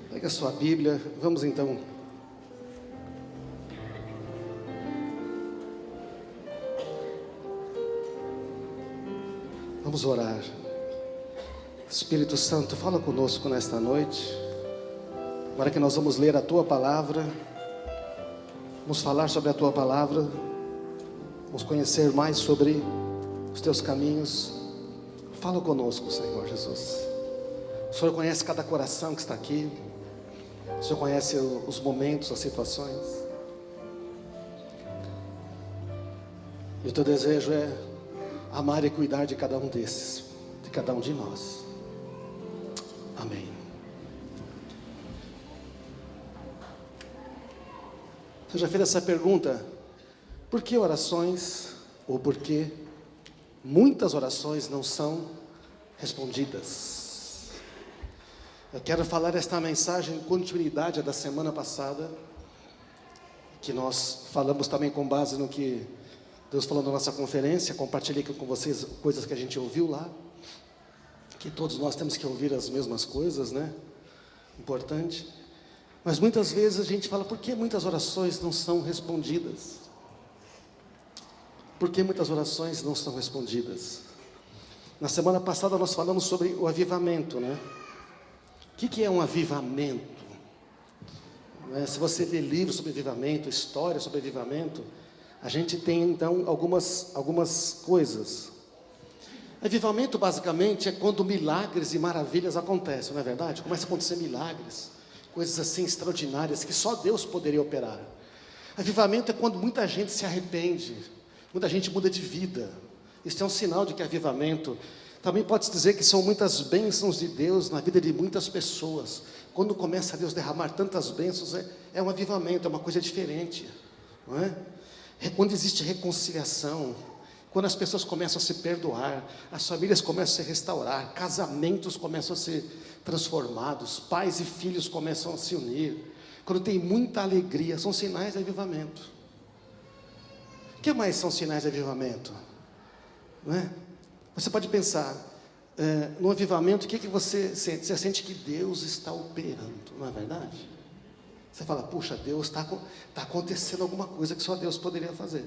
Pega a sua Bíblia, vamos então. Vamos orar. Espírito Santo, fala conosco nesta noite. Agora que nós vamos ler a Tua Palavra, vamos falar sobre a Tua Palavra, vamos conhecer mais sobre os Teus caminhos. Fala conosco, Senhor Jesus. O Senhor conhece cada coração que está aqui. O Senhor conhece os momentos, as situações. E o Teu desejo é amar e cuidar de cada um desses, de cada um de nós. Amém. Você já fez essa pergunta? Por que orações, ou por que muitas orações não são respondidas? Eu quero falar esta mensagem em continuidade da semana passada, que nós falamos também com base no que Deus falou na nossa conferência. Compartilhei com vocês coisas que a gente ouviu lá, que todos nós temos que ouvir as mesmas coisas, né? Importante. Mas muitas vezes a gente fala, por que muitas orações não são respondidas? Por que muitas orações não são respondidas? Na semana passada nós falamos sobre o avivamento, né? O que é um avivamento? Se você lê livros sobre avivamento, história sobre avivamento, a gente tem então algumas coisas. Avivamento basicamente é quando milagres e maravilhas acontecem, não é verdade? Começa a acontecer milagres, coisas assim extraordinárias que só Deus poderia operar. Avivamento é quando muita gente se arrepende, muita gente muda de vida. Isso é um sinal de que é avivamento. Também pode-se dizer que são muitas bênçãos de Deus na vida de muitas pessoas. Quando começa a Deus derramar tantas bênçãos, é um avivamento, é uma coisa diferente, não é? É quando existe reconciliação, quando as pessoas começam a se perdoar, as famílias começam a se restaurar, casamentos começam a ser transformados, pais e filhos começam a se unir, quando tem muita alegria, são sinais de avivamento. O que mais são sinais de avivamento? Não é? Você pode pensar, no avivamento, o que você sente? Você sente que Deus está operando, não é verdade? Você fala, puxa, Deus está acontecendo alguma coisa que só Deus poderia fazer.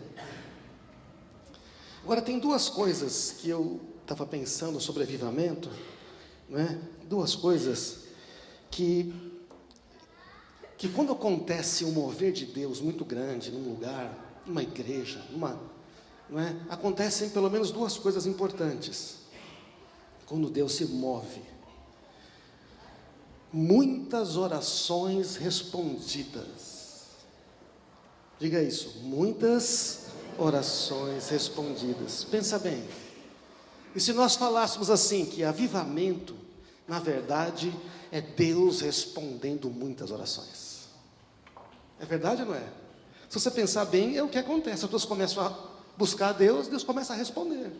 Agora, tem duas coisas que eu estava pensando sobre avivamento, né? Duas coisas que quando acontece um mover de Deus muito grande num lugar, numa igreja, não é? Acontecem pelo menos duas coisas importantes. Quando Deus se move, muitas orações respondidas. Diga isso, muitas orações respondidas. Pensa bem. E se nós falássemos assim, que avivamento, na verdade, é Deus respondendo muitas orações. É verdade ou não é? Se você pensar bem, é o que acontece. As pessoas começam a buscar a Deus, Deus começa a responder.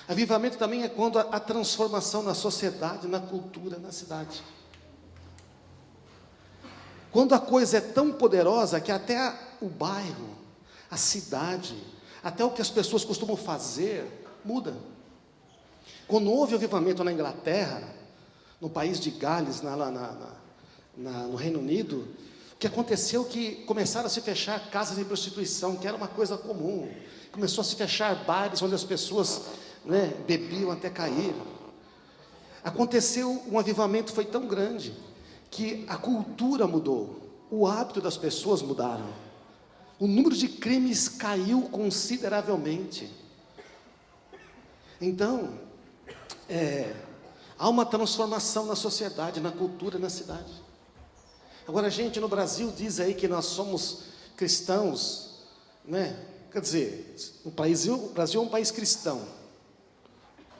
Avivamento também é quando a transformação na sociedade, na cultura, na cidade. Quando a coisa é tão poderosa que até o bairro, a cidade, até o que as pessoas costumam fazer, muda. Quando houve avivamento na Inglaterra, no país de Gales, no Reino Unido, o que aconteceu é que começaram a se fechar casas de prostituição, que era uma coisa comum. Começou a se fechar bares onde as pessoas, bebiam até cair. Aconteceu, um avivamento foi tão grande, que a cultura mudou, o hábito das pessoas mudaram. O número de crimes caiu consideravelmente. Então, há uma transformação na sociedade, na cultura, na cidade. Agora, a gente no Brasil diz aí que nós somos cristãos, né? Quer dizer, o Brasil é um país cristão,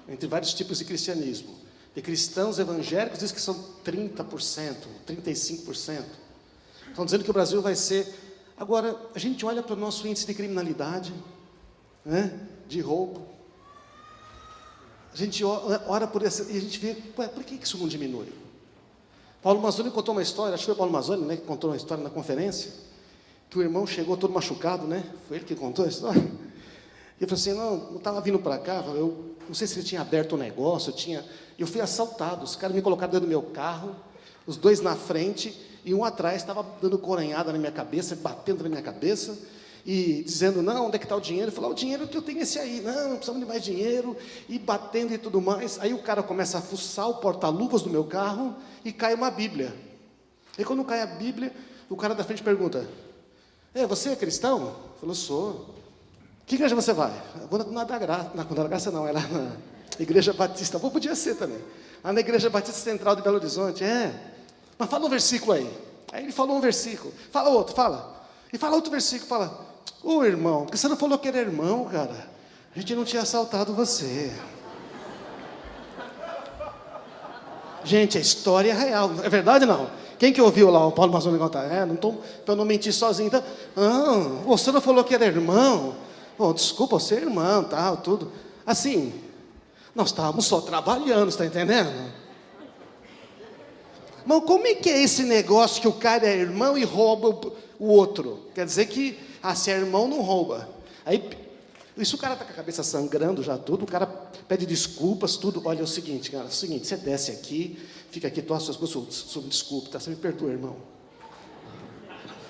entre vários tipos de cristianismo. E cristãos evangélicos diz que são 30%, 35%. Estão dizendo que o Brasil vai ser... Agora, a gente olha para o nosso índice de criminalidade, né? De roubo. A gente ora por essa e a gente vê, por que isso não diminui? Paulo Mazzoni contou uma história, acho que foi Paulo Mazzoni, né, que contou uma história na conferência, que o irmão chegou todo machucado, né? Foi ele que contou a história. E ele falou assim, não estava vindo para cá, eu não sei se ele tinha aberto um negócio, eu fui assaltado, os caras me colocaram dentro do meu carro, Os dois na frente e um atrás estava dando coronhada na minha cabeça, batendo na minha cabeça e dizendo, não, onde é que está o dinheiro? Eu falei, o dinheiro que eu tenho é esse aí, não precisamos de mais dinheiro, e batendo e tudo mais. Aí o cara começa a fuçar o porta-luvas do meu carro e cai uma Bíblia. E quando cai a Bíblia, o cara da frente pergunta, você é cristão? Eu falei, sou. Que igreja você vai? Na da Graça não, era na Igreja Batista. Podia ser também. Lá na Igreja Batista Central de Belo Horizonte. Mas fala um versículo aí. Aí ele falou um versículo. Fala outro, fala. E fala outro versículo, fala. Irmão, porque você não falou que era irmão, cara? A gente não tinha assaltado você. Gente, a história é real. É verdade ou não? Quem que ouviu lá o Paulo Mazzoni contar? Não estou para eu não mentir sozinho. Então, você não falou que era irmão? Desculpa, você é irmão, tal, tudo. Assim, nós estávamos só trabalhando, está entendendo? Mas como é que é esse negócio que o cara é irmão e rouba o outro? Quer dizer que, se é irmão, não rouba. Aí, isso o cara está com a cabeça sangrando já tudo, o cara pede desculpas, tudo. Olha, é o seguinte, cara, você desce aqui, fica aqui, todas as suas coisas, desculpa, tá? Você me perdoa, irmão.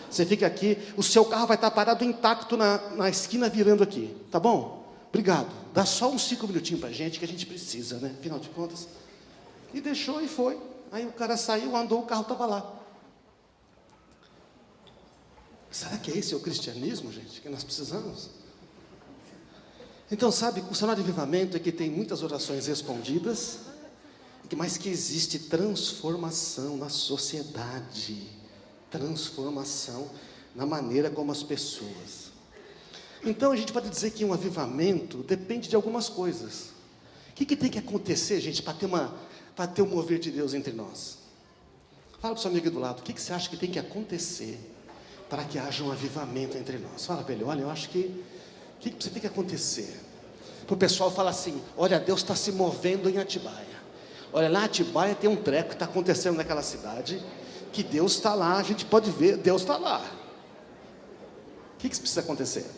Você fica aqui, o seu carro vai estar parado intacto na esquina virando aqui, tá bom? Obrigado. Dá só uns 5 minutinhos para a gente, que a gente precisa, né? Afinal de contas. E deixou e foi. Aí o cara saiu, andou, o carro estava lá. Será que esse é o cristianismo, gente, que nós precisamos? Então, sabe, o cenário de avivamento é que tem muitas orações respondidas, mas que existe transformação na sociedade, transformação na maneira como as pessoas. Então, a gente pode dizer que um avivamento depende de algumas coisas. O que tem que acontecer, gente, para ter o mover de Deus entre nós? Fala para o seu amigo do lado, o que você acha que tem que acontecer para que haja um avivamento entre nós? Fala para ele, olha, eu acho que o que tem que acontecer? Para o pessoal falar assim, olha, Deus está se movendo em Atibaia. Olha, lá em Atibaia tem um treco que está acontecendo naquela cidade, que Deus está lá, a gente pode ver, Deus está lá. O que precisa acontecer?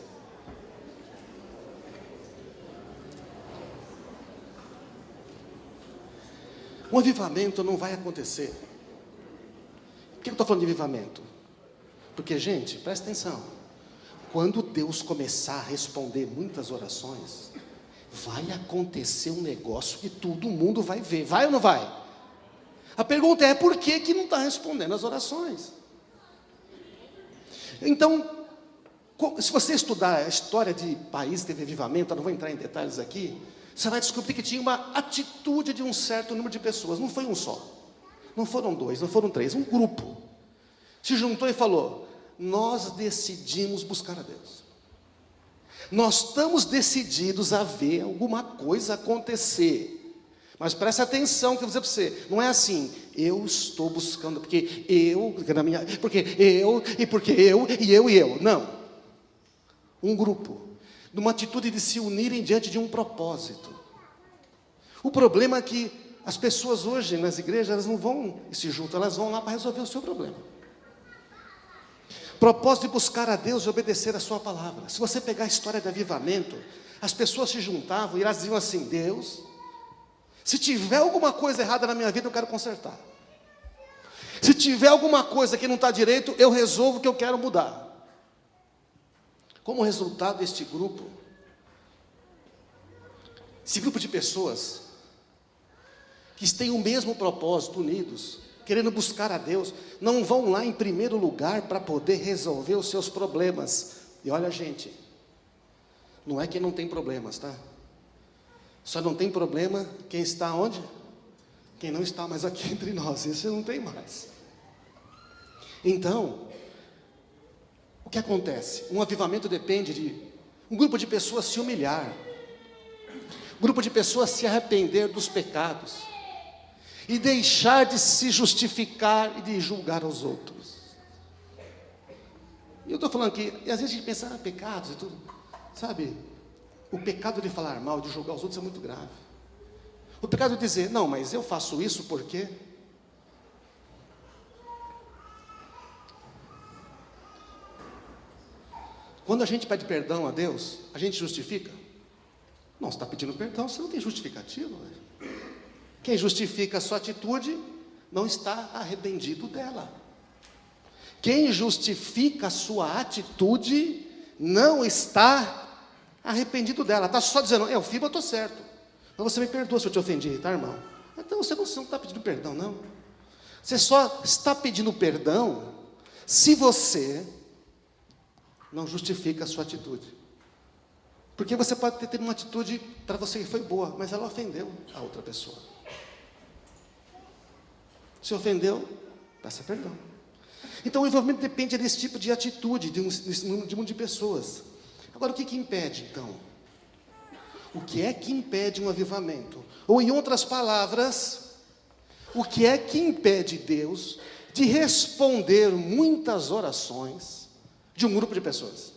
Um avivamento não vai acontecer. Por que eu estou falando de avivamento? Porque, gente, presta atenção. Quando Deus começar a responder muitas orações, vai acontecer um negócio que todo mundo vai ver. Vai ou não vai? A pergunta é, por que não está respondendo as orações? Então, se você estudar a história de países que teve avivamento, eu não vou entrar em detalhes aqui, você vai descobrir que tinha uma atitude de um certo número de pessoas. Não foi um só, não foram 2, não foram 3, um grupo se juntou e falou, nós decidimos buscar a Deus, nós estamos decididos a ver alguma coisa acontecer. Mas preste atenção que eu vou dizer para você, não é assim, eu estou buscando, porque eu, não. Um grupo, numa atitude de se unirem diante de um propósito. O problema é que as pessoas hoje nas igrejas, elas não vão se juntam, elas vão lá para resolver o seu problema. Propósito de buscar a Deus e obedecer a sua palavra. Se você pegar a história de avivamento, as pessoas se juntavam e elas diziam assim, Deus, se tiver alguma coisa errada na minha vida, eu quero consertar. Se tiver alguma coisa que não está direito, eu resolvo que eu quero mudar. Como resultado deste grupo, esse grupo de pessoas, que têm o mesmo propósito, unidos, querendo buscar a Deus, não vão lá em primeiro lugar para poder resolver os seus problemas. E olha, gente, não é que não tem problemas, tá? Só não tem problema quem está onde? Quem não está mais aqui entre nós, isso não tem mais. Então, o que acontece? Um avivamento depende de um grupo de pessoas se humilhar, um grupo de pessoas se arrepender dos pecados, e deixar de se justificar e de julgar os outros. E eu estou falando aqui, e às vezes a gente pensa, pecados e tudo, sabe? O pecado de falar mal, de julgar os outros é muito grave. O pecado de dizer, não, mas eu faço isso porque... Quando a gente pede perdão a Deus, a gente justifica? Não, você está pedindo perdão, você não tem justificativa. Quem justifica a sua atitude não está arrependido dela. Quem justifica a sua atitude não está arrependido dela. Está só dizendo, eu fiz, eu estou certo. Mas você me perdoa se eu te ofendi, tá, irmão? Então você não está pedindo perdão, não. Você só está pedindo perdão se você não justifica a sua atitude. Porque você pode ter tido uma atitude para você que foi boa, mas ela ofendeu a outra pessoa. Se ofendeu, peça perdão. Então o envolvimento depende desse tipo de atitude, desse número de pessoas. Agora o que impede então? O que é que impede um avivamento? Ou em outras palavras, o que é que impede Deus de responder muitas orações de um grupo de pessoas?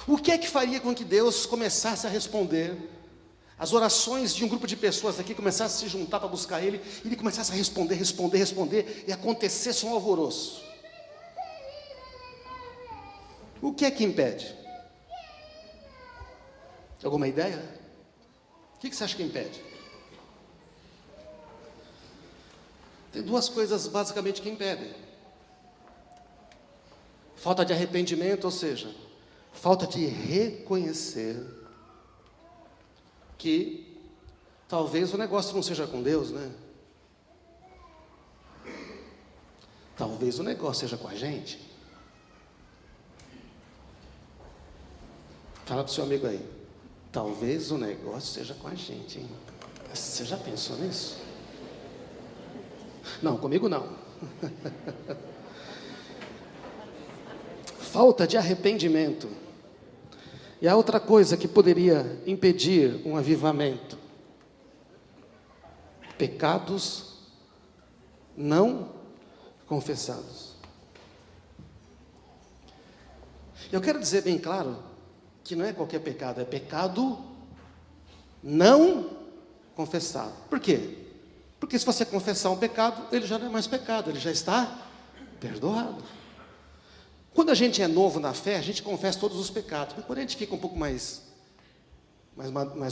O que é que faria com que Deus começasse a responder as orações de um grupo de pessoas aqui, começasse a se juntar para buscar Ele, e Ele começasse a responder, e acontecesse um alvoroço? O que é que impede? Alguma ideia? O que você acha que impede? Tem duas coisas basicamente que impedem. Falta de arrependimento, ou seja, falta de reconhecer que talvez o negócio não seja com Deus, né? Talvez o negócio seja com a gente. Fala para o seu amigo aí. Talvez o negócio seja com a gente, hein? Você já pensou nisso? Não, comigo não. Falta de arrependimento. E a outra coisa que poderia impedir um avivamento: pecados não confessados. Eu quero dizer bem claro que não é qualquer pecado, é pecado não confessado. Por quê? Porque se você confessar um pecado, ele já não é mais pecado, ele já está perdoado. Quando a gente é novo na fé, a gente confessa todos os pecados. Mas quando a gente fica um pouco mais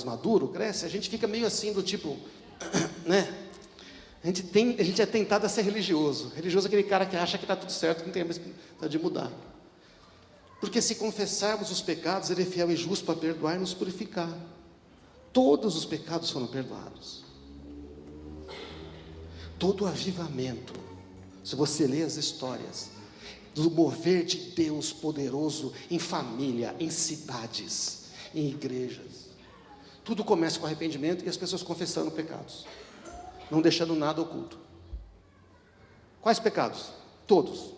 maduro, cresce, a gente fica meio assim do tipo, né? A gente é tentado a ser religioso. Religioso é aquele cara que acha que está tudo certo, que não tem mais de mudar. Porque se confessarmos os pecados, Ele é fiel e justo para perdoar e nos purificar. Todos os pecados foram perdoados. Todo avivamento, se você ler as histórias do mover de Deus poderoso em família, em cidades, em igrejas, tudo começa com arrependimento e as pessoas confessando pecados, não deixando nada oculto. Quais pecados? Todos.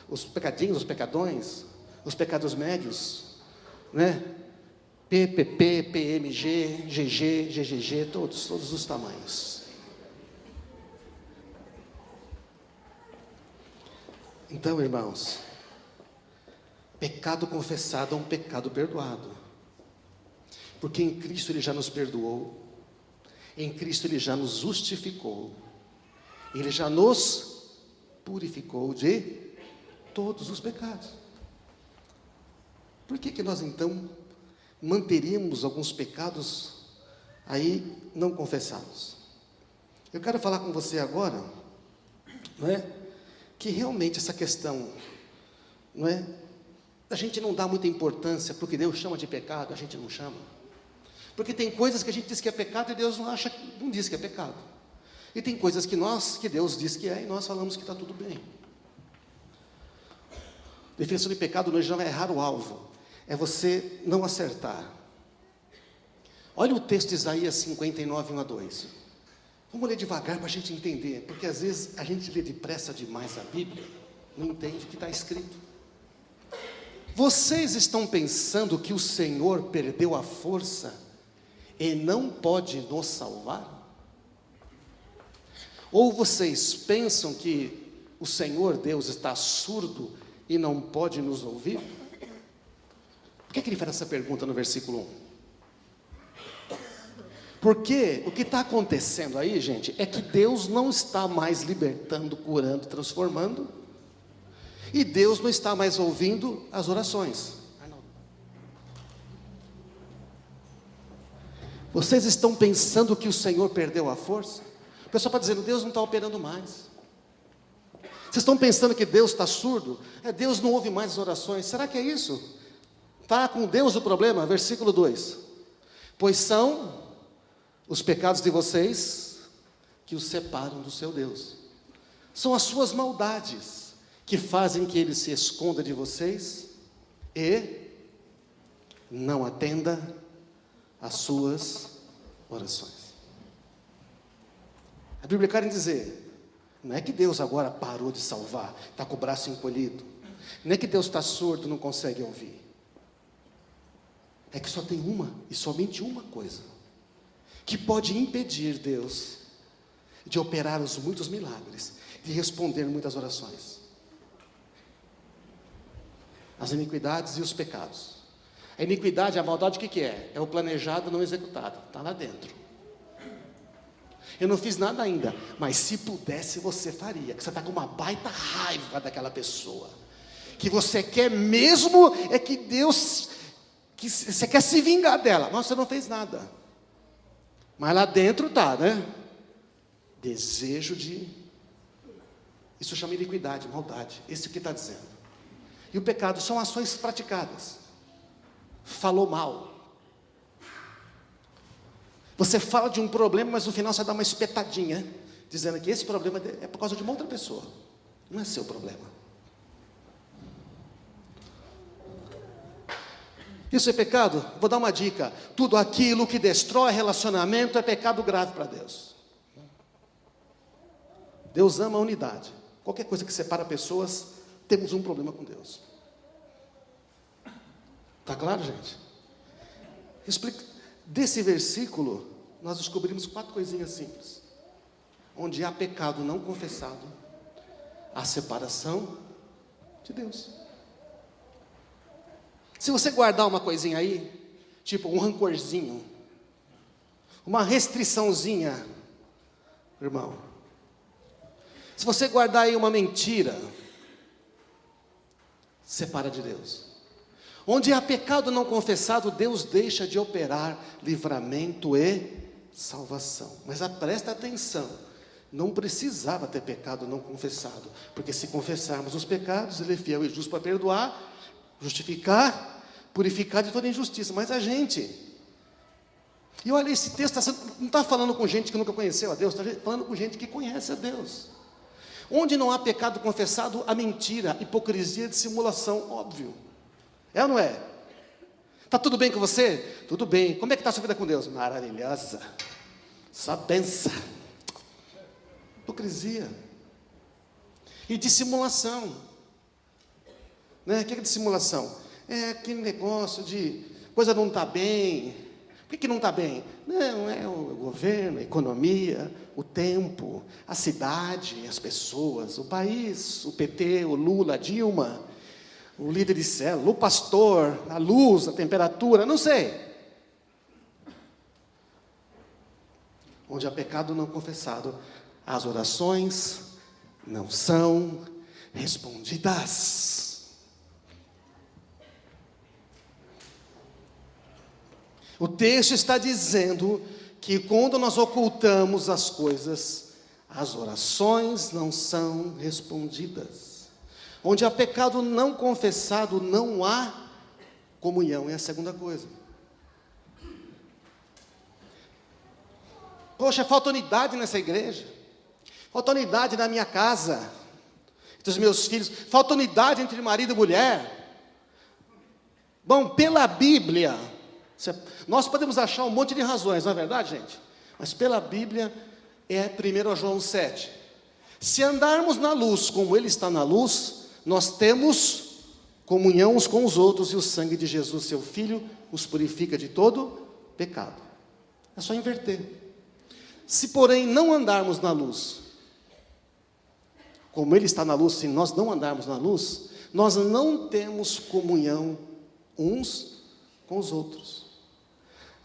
Os pecadinhos, os pecadões, os pecados médios, né? PPP, PMG, GG, GGG, todos os tamanhos. Então, irmãos, pecado confessado é um pecado perdoado, porque em Cristo Ele já nos perdoou, em Cristo Ele já nos justificou, Ele já nos purificou de todos os pecados. Por que nós então manteríamos alguns pecados aí não confessados? Eu quero falar com você agora, não é? Que realmente essa questão, não é? A gente não dá muita importância porque Deus chama de pecado, a gente não chama. Porque tem coisas que a gente diz que é pecado e Deus não diz que é pecado. E tem coisas que Deus diz que é e nós falamos que está tudo bem. Definição de pecado não é errar o alvo, é você não acertar. Olha o texto de Isaías 59, 1-2. Vamos ler devagar para a gente entender, porque às vezes a gente lê depressa demais a Bíblia, não entende o que está escrito. Vocês estão pensando que o Senhor perdeu a força e não pode nos salvar? Ou vocês pensam que o Senhor Deus está surdo e não pode nos ouvir? Por que ele faz essa pergunta no versículo 1? Porque o que está acontecendo aí, gente, é que Deus não está mais libertando, curando, transformando, e Deus não está mais ouvindo as orações. Vocês estão pensando que o Senhor perdeu a força? O pessoal está dizendo, Deus não está operando mais. Vocês estão pensando que Deus está surdo? Deus não ouve mais as orações. Será que é isso? Está com Deus o problema? Versículo 2. Pois são os pecados de vocês que os separam do seu Deus. São as suas maldades que fazem que Ele se esconda de vocês e não atenda às suas orações. A Bíblia quer dizer, não é que Deus agora parou de salvar, está com o braço encolhido. Não é que Deus está surdo, não consegue ouvir. É que só tem uma, e somente uma coisa, que pode impedir Deus de operar os muitos milagres, de responder muitas orações. As iniquidades e os pecados. A iniquidade, a maldade, o que é? É o planejado não executado, está lá dentro. Eu não fiz nada ainda, mas se pudesse você faria, que você está com uma baita raiva daquela pessoa, que você quer mesmo é que Deus, que você quer se vingar dela, mas você não fez nada, mas lá dentro está, né? Desejo de, isso chama iniquidade, maldade, esse que está dizendo. E o pecado são ações praticadas, falou mal. Você fala de um problema, mas no final você dá uma espetadinha, dizendo que esse problema é por causa de uma outra pessoa, não é seu problema. Isso é pecado? Vou dar uma dica: tudo aquilo que destrói relacionamento é pecado grave para Deus. Deus ama a unidade. Qualquer coisa que separa pessoas, temos um problema com Deus. Está claro, gente? Desse versículo, nós descobrimos 4 coisinhas simples. Onde há pecado não confessado, há separação de Deus. Se você guardar uma coisinha aí, tipo um rancorzinho, uma restriçãozinha, irmão, se você guardar aí uma mentira, separa de Deus. Onde há pecado não confessado, Deus deixa de operar livramento e salvação. Mas presta atenção, não precisava ter pecado não confessado, porque se confessarmos os pecados, Ele é fiel e justo para perdoar, justificar, purificar de toda injustiça. Mas a gente, e olha, esse texto não está falando com gente que nunca conheceu a Deus, está falando com gente que conhece a Deus. Onde não há pecado confessado, há mentira, hipocrisia, dissimulação, óbvio. É ou não é? Está tudo bem com você? Tudo bem. Como é que está a sua vida com Deus? Maravilhosa. Só pensa. Hipocrisia. E dissimulação. Né? O que é dissimulação? É aquele negócio de coisa não está bem. Por que não está bem? Não, é o governo, a economia, o tempo, a cidade, as pessoas, o país, o PT, o Lula, a Dilma, o líder de célula, o pastor, a luz, a temperatura, não sei. Onde há pecado não confessado, as orações não são respondidas. O texto está dizendo que quando nós ocultamos as coisas, as orações não são respondidas. Onde há pecado não confessado, não há comunhão, é a segunda coisa. Poxa, falta unidade nessa igreja, falta unidade na minha casa, entre os meus filhos, falta unidade entre marido e mulher. Bom, pela Bíblia, nós podemos achar um monte de razões, não é verdade, gente? Mas pela Bíblia, é 1 João 7. Se andarmos na luz como Ele está na luz, nós temos comunhão uns com os outros, e o sangue de Jesus, seu Filho, nos purifica de todo pecado. É só inverter. Se, porém, não andarmos na luz, como Ele está na luz, se nós não andarmos na luz, nós não temos comunhão uns com os outros.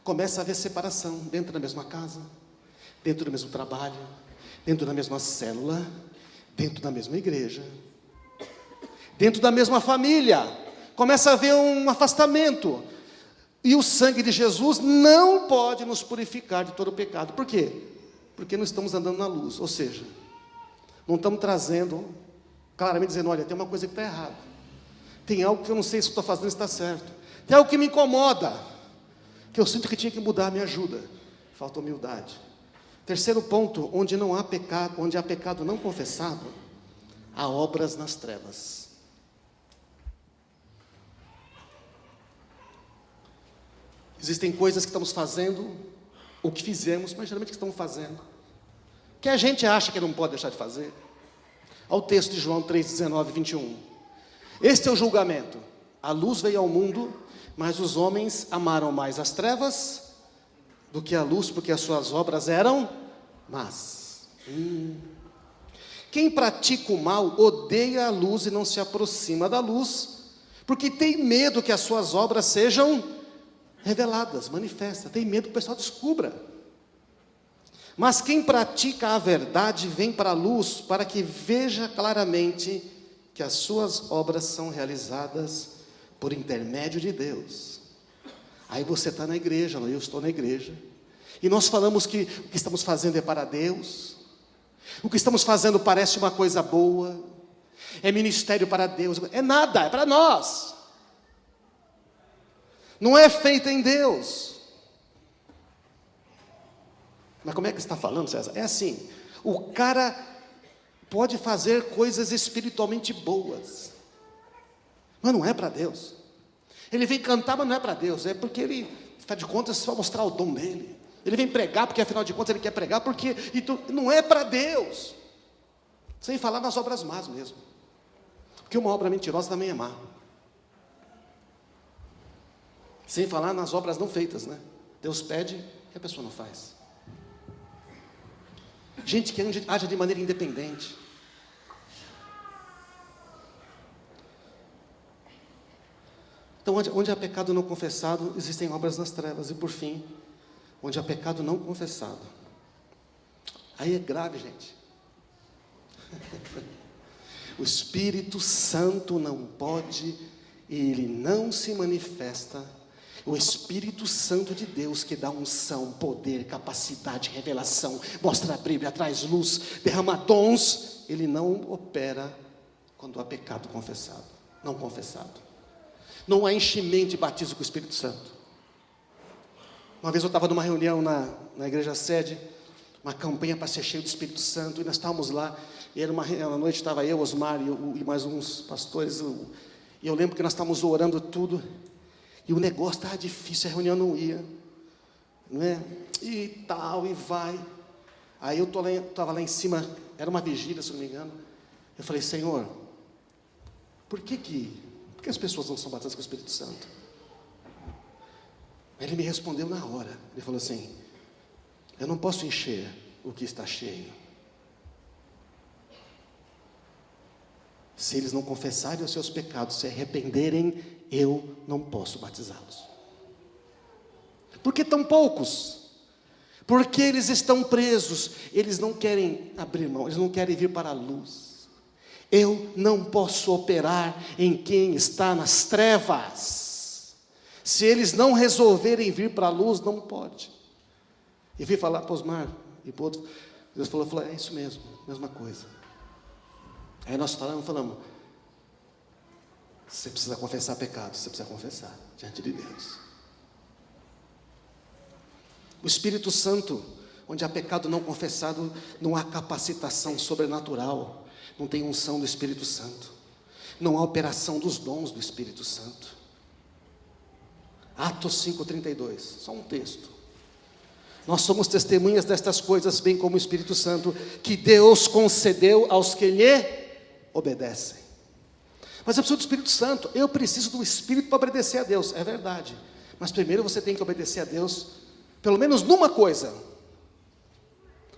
Começa a haver separação dentro da mesma casa, dentro do mesmo trabalho, dentro da mesma célula, dentro da mesma igreja, dentro da mesma família. Começa a haver um afastamento. E o sangue de Jesus não pode nos purificar de todo o pecado. Por quê? Porque não estamos andando na luz. Ou seja, não estamos trazendo, claramente dizendo, olha, tem uma coisa que está errada. Tem algo que eu não sei se estou fazendo está certo. Tem algo que me incomoda, que eu sinto que tinha que mudar, me ajuda. Falta humildade. Terceiro ponto, onde não há pecado, onde há pecado não confessado, há obras nas trevas. Existem coisas que estamos fazendo, ou que fizemos, mas geralmente que estamos fazendo, que a gente acha que não pode deixar de fazer. Olha o texto de João 3, 19 e 21. Este é o julgamento. A luz veio ao mundo, mas os homens amaram mais as trevas do que a luz, porque as suas obras eram más. Quem pratica o mal odeia a luz e não se aproxima da luz, porque tem medo que as suas obras sejam reveladas, manifestas, tem medo que o pessoal descubra. Mas quem pratica a verdade vem para a luz, para que veja claramente que as suas obras são realizadas por intermédio de Deus. Aí você está na igreja, eu estou na igreja, e nós falamos que o que estamos fazendo é para Deus, o que estamos fazendo parece uma coisa boa, é ministério para Deus, é nada, é para nós. Não é feita em Deus. Mas como é que você está falando, César? É assim, o cara pode fazer coisas espiritualmente boas, mas não é para Deus. Ele vem cantar, mas não é para Deus, é porque ele, afinal de contas, só mostrar o dom dele. Ele vem pregar, porque afinal de contas ele quer pregar, porque então, não é para Deus. Sem falar nas obras más mesmo, porque uma obra mentirosa também é má. Sem falar nas obras não feitas, né? Deus pede e a pessoa não faz. Gente que age de maneira independente. Então, onde há pecado não confessado, existem obras nas trevas. E por fim, onde há pecado não confessado, aí é grave, gente. O Espírito Santo não pode, ele não se manifesta. O Espírito Santo de Deus, que dá unção, poder, capacidade, revelação, mostra a Bíblia, traz luz, derrama dons, ele não opera quando há pecado confessado, não confessado. Não há enchimento e batismo com o Espírito Santo. Uma vez eu estava numa reunião na igreja sede, uma campanha para ser cheio do Espírito Santo, e nós estávamos lá, e era uma noite, estava eu, Osmar e mais uns pastores, e eu lembro que nós estávamos orando tudo, e o negócio estava difícil, a reunião não ia, não é? E tal, e vai. Aí eu estava lá em cima, era uma vigília, se não me engano. Eu falei, Senhor, por que as pessoas não são batizadas com o Espírito Santo? Ele me respondeu na hora. Ele falou assim, eu não posso encher o que está cheio. Se eles não confessarem os seus pecados, se arrependerem, eu não posso batizá-los. Por que tão poucos? Porque eles estão presos, eles não querem abrir mão, eles não querem vir para a luz. Eu não posso operar em quem está nas trevas. Se eles não resolverem vir para a luz, não pode. E vim falar para Osmar e para outro, Deus falou, é isso mesmo, mesma coisa. Aí nós falamos, você precisa confessar pecado, você precisa confessar diante de Deus. O Espírito Santo, onde há pecado não confessado, não há capacitação sobrenatural, não tem unção do Espírito Santo, não há operação dos dons do Espírito Santo. Atos 5:32, só um texto. Nós somos testemunhas destas coisas, bem como o Espírito Santo, que Deus concedeu aos que lhe obedecem. Mas eu preciso do Espírito Santo, eu preciso do Espírito para obedecer a Deus, é verdade. Mas primeiro você tem que obedecer a Deus, pelo menos numa coisa.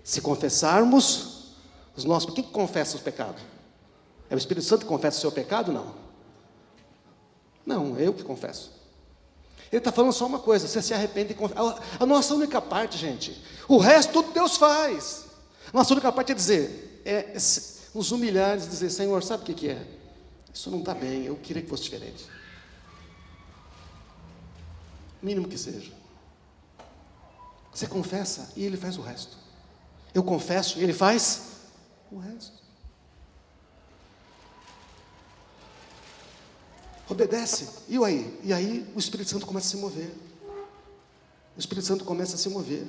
Se confessarmos os nossos... Quem confessa os pecados? É o Espírito Santo que confessa o seu pecado? Não. Não, é eu que confesso. Ele está falando só uma coisa, você se arrepende e confessa. A nossa única parte, gente, o resto tudo Deus faz. A nossa única parte é dizer, nos humilhar e dizer, Senhor, sabe o que é? Isso não está bem, eu queria que fosse diferente. mínimo que seja. Você confessa e Ele faz o resto. Eu confesso e Ele faz o resto. Obedece. E aí? E aí o Espírito Santo começa a se mover. O Espírito Santo começa a se mover.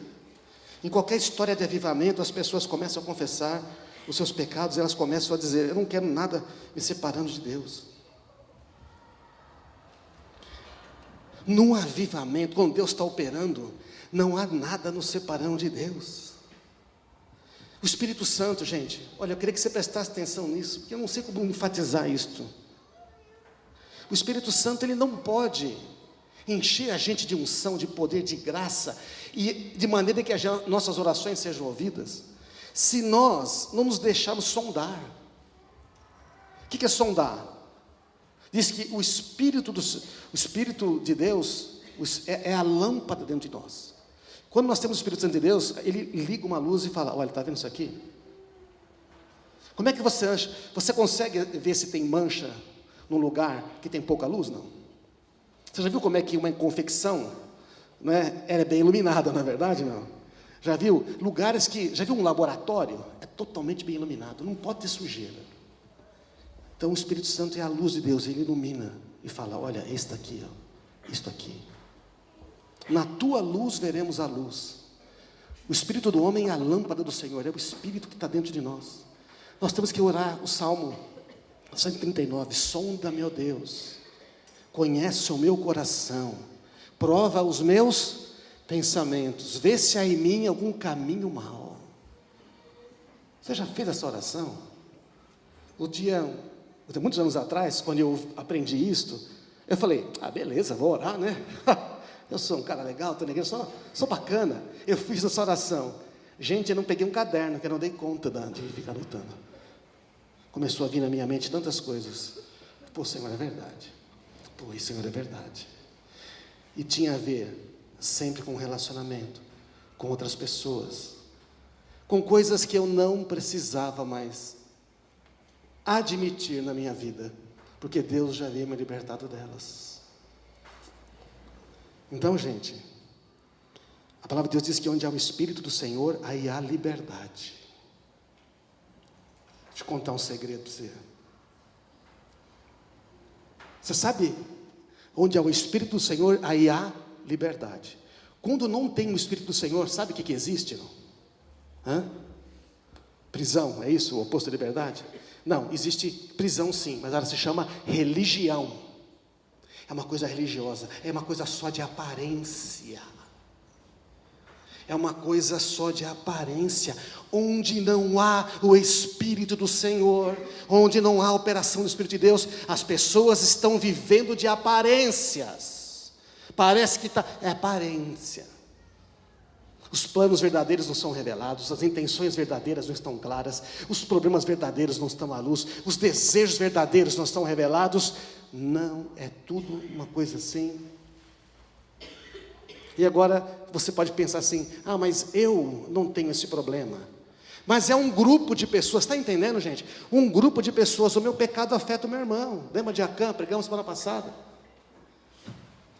Em qualquer história de avivamento, as pessoas começam a confessar os seus pecados, elas começam a dizer: eu não quero nada me separando de Deus. Num avivamento, quando Deus está operando, não há nada nos separando de Deus. O Espírito Santo, gente, olha, eu queria que você prestasse atenção nisso, porque eu não sei como enfatizar isto. O Espírito Santo, ele não pode encher a gente de unção, de poder, de graça, e de maneira que as nossas orações sejam ouvidas, se nós não nos deixarmos sondar. O que é sondar? Diz que o Espírito de Deus é a lâmpada dentro de nós. Quando nós temos o Espírito Santo de Deus, ele liga uma luz e fala: olha, está vendo isso aqui? Como é que você acha? Você consegue ver se tem mancha num lugar que tem pouca luz? Não. Você já viu como é que uma confecção, né, ela é bem iluminada, não é verdade? Não. Já viu lugares que, já viu um laboratório? É totalmente bem iluminado, não pode ter sujeira. Então o Espírito Santo é a luz de Deus, ele ilumina e fala: olha, este aqui, ó, isto aqui. Na tua luz veremos a luz. O Espírito do homem é a lâmpada do Senhor, é o Espírito que está dentro de nós. Nós temos que orar o Salmo 139, sonda, meu Deus, conhece o meu coração, prova os meus pensamentos, vê se há em mim algum caminho mau. Você já fez essa oração? Muitos anos atrás, quando eu aprendi isto, eu falei: beleza, vou orar, né? Eu sou um cara legal, estou na igreja, sou bacana. Eu fiz essa oração. Gente, eu não peguei um caderno, que eu não dei conta de ficar lutando. Começou a vir na minha mente tantas coisas. Pô, Senhor, é verdade. Pô, Senhor, é verdade. E tinha a ver sempre com relacionamento, com outras pessoas, com coisas que eu não precisava mais admitir na minha vida, porque Deus já havia me libertado delas. Então, gente, a palavra de Deus diz que onde há o Espírito do Senhor, aí há liberdade. Deixa eu contar um segredo para você. Você sabe, onde há o Espírito do Senhor, aí há liberdade. Quando não tem o Espírito do Senhor, sabe o que existe? Não? Prisão, é isso? O oposto de liberdade? Não, existe prisão sim, mas ela se chama religião. É uma coisa religiosa, é uma coisa só de aparência. É uma coisa só de aparência, onde não há o Espírito do Senhor, onde não há a operação do Espírito de Deus, as pessoas estão vivendo de aparências. Parece que é aparência. Os planos verdadeiros não são revelados, as intenções verdadeiras não estão claras, os problemas verdadeiros não estão à luz, os desejos verdadeiros não estão revelados. Não, é tudo uma coisa assim. E agora você pode pensar assim: mas eu não tenho esse problema. Mas é um grupo de pessoas, está entendendo, gente? Um grupo de pessoas. O meu pecado afeta o meu irmão. Lembra de Acã, pregamos semana passada.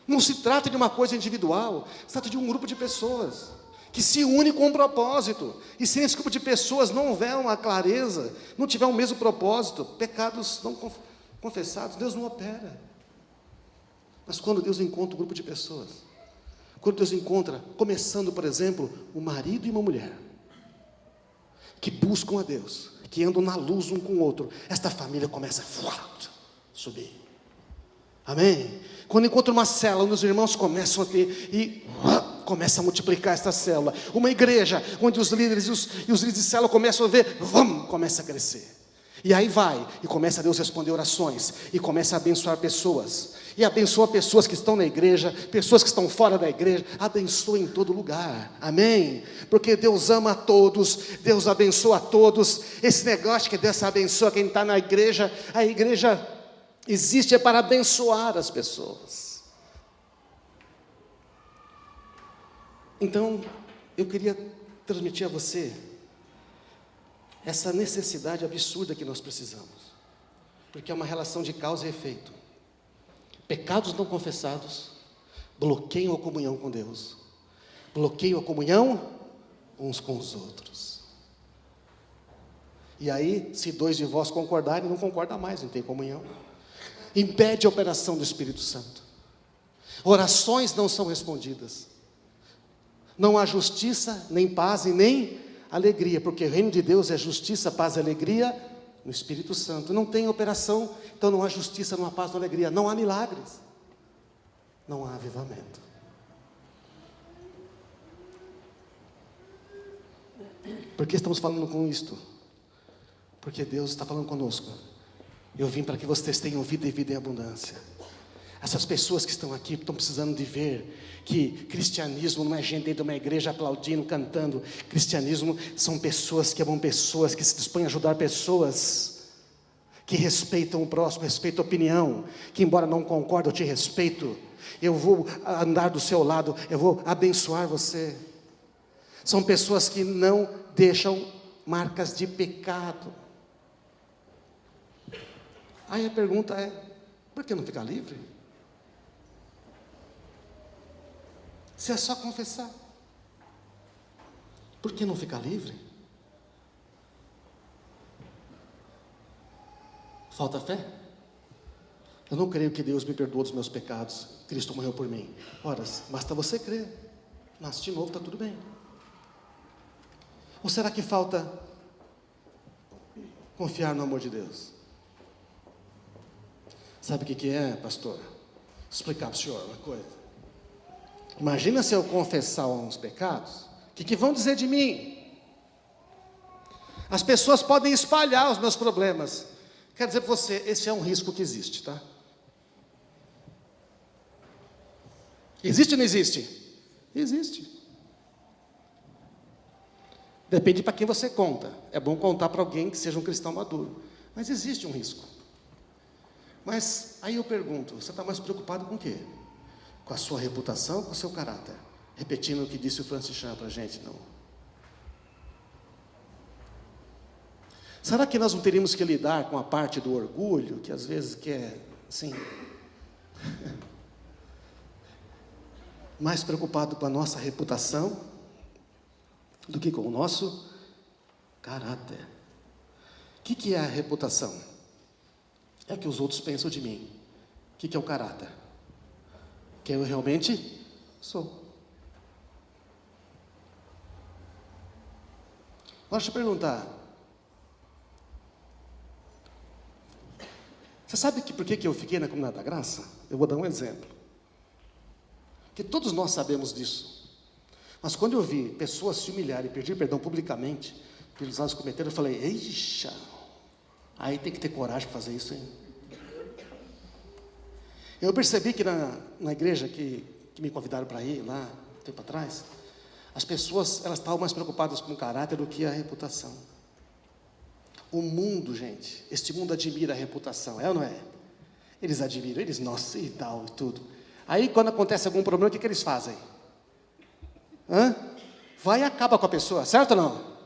Não se trata de uma coisa individual, se trata de um grupo de pessoas que se une com um propósito. E se esse grupo de pessoas não houver uma clareza, não tiver o mesmo propósito, pecados não confessados, Deus não opera. Mas quando Deus encontra um grupo de pessoas, quando Deus encontra, começando, por exemplo, um marido e uma mulher, que buscam a Deus, que andam na luz um com o outro, esta família começa a subir. Amém? Quando encontra uma célula, onde os irmãos começam a ter, e começa a multiplicar esta célula. Uma igreja, onde os líderes e os líderes de célula começam a ver, começa a crescer. E aí vai, e começa a Deus responder orações, e começa a abençoar pessoas, e abençoa pessoas que estão na igreja, pessoas que estão fora da igreja, abençoa em todo lugar, amém? Porque Deus ama a todos, Deus abençoa a todos. Esse negócio que Deus abençoa quem está na igreja, a igreja existe para abençoar as pessoas. Então, eu queria transmitir a você essa necessidade absurda que nós precisamos, porque é uma relação de causa e efeito. Pecados não confessados bloqueiam a comunhão com Deus, bloqueiam a comunhão uns com os outros. E aí, se 2 de vós concordarem, não concorda mais, não tem comunhão. Impede a operação do Espírito Santo. Orações não são respondidas. Não há justiça, nem paz e nem alegria, porque o reino de Deus é justiça, paz e alegria no Espírito Santo. Não tem operação, então não há justiça, não há paz, não há alegria, não há milagres, não há avivamento. Por que estamos falando com isto? Porque Deus está falando conosco. Eu vim para que vocês tenham vida e vida em abundância. Essas pessoas que estão aqui estão precisando de ver que cristianismo não é gente dentro de uma igreja aplaudindo, cantando. Cristianismo são pessoas que amam pessoas, que se dispõem a ajudar pessoas, que respeitam o próximo, respeitam a opinião, que embora não concorde, eu te respeito. Eu vou andar do seu lado, eu vou abençoar você. São pessoas que não deixam marcas de pecado. Aí a pergunta é, por que não ficar livre? Se é só confessar, por que não ficar livre? Falta fé? Eu não creio que Deus me perdoou dos meus pecados, Cristo morreu por mim. Ora, basta você crer, nasce de novo, está tudo bem. Ou será que falta confiar no amor de Deus? Sabe o que é, pastor? Vou explicar para o senhor uma coisa. Imagina se eu confessar uns pecados, o que vão dizer de mim? As pessoas podem espalhar os meus problemas. Quero dizer para você, esse é um risco que existe, tá? Existe ou não existe? Existe. Depende para quem você conta. É bom contar para alguém que seja um cristão maduro. Mas existe um risco. Mas aí eu pergunto, você está mais preocupado com o quê? Com a sua reputação ou com o seu caráter? Repetindo o que disse o Francis Chan para a gente, não. Será que nós não teríamos que lidar com a parte do orgulho, que às vezes quer, assim, mais preocupado com a nossa reputação do que com o nosso caráter? O que é a reputação? É o que os outros pensam de mim. O que é o caráter? Quem eu realmente sou. Deixa eu perguntar. Você sabe por que eu fiquei na Comunidade da Graça? Eu vou dar um exemplo. Porque todos nós sabemos disso. Mas quando eu vi pessoas se humilharem e pedir perdão publicamente pelos atos que cometeram, eu falei, eixa, aí tem que ter coragem para fazer isso, hein? Eu percebi que na igreja que me convidaram para ir lá, um tempo atrás, as pessoas, elas estavam mais preocupadas com o caráter do que a reputação. O mundo, gente, este mundo admira a reputação, é ou não é? Eles admiram, nossa, e tal, e tudo. Aí, quando acontece algum problema, o que eles fazem? Vai e acaba com a pessoa, certo ou não?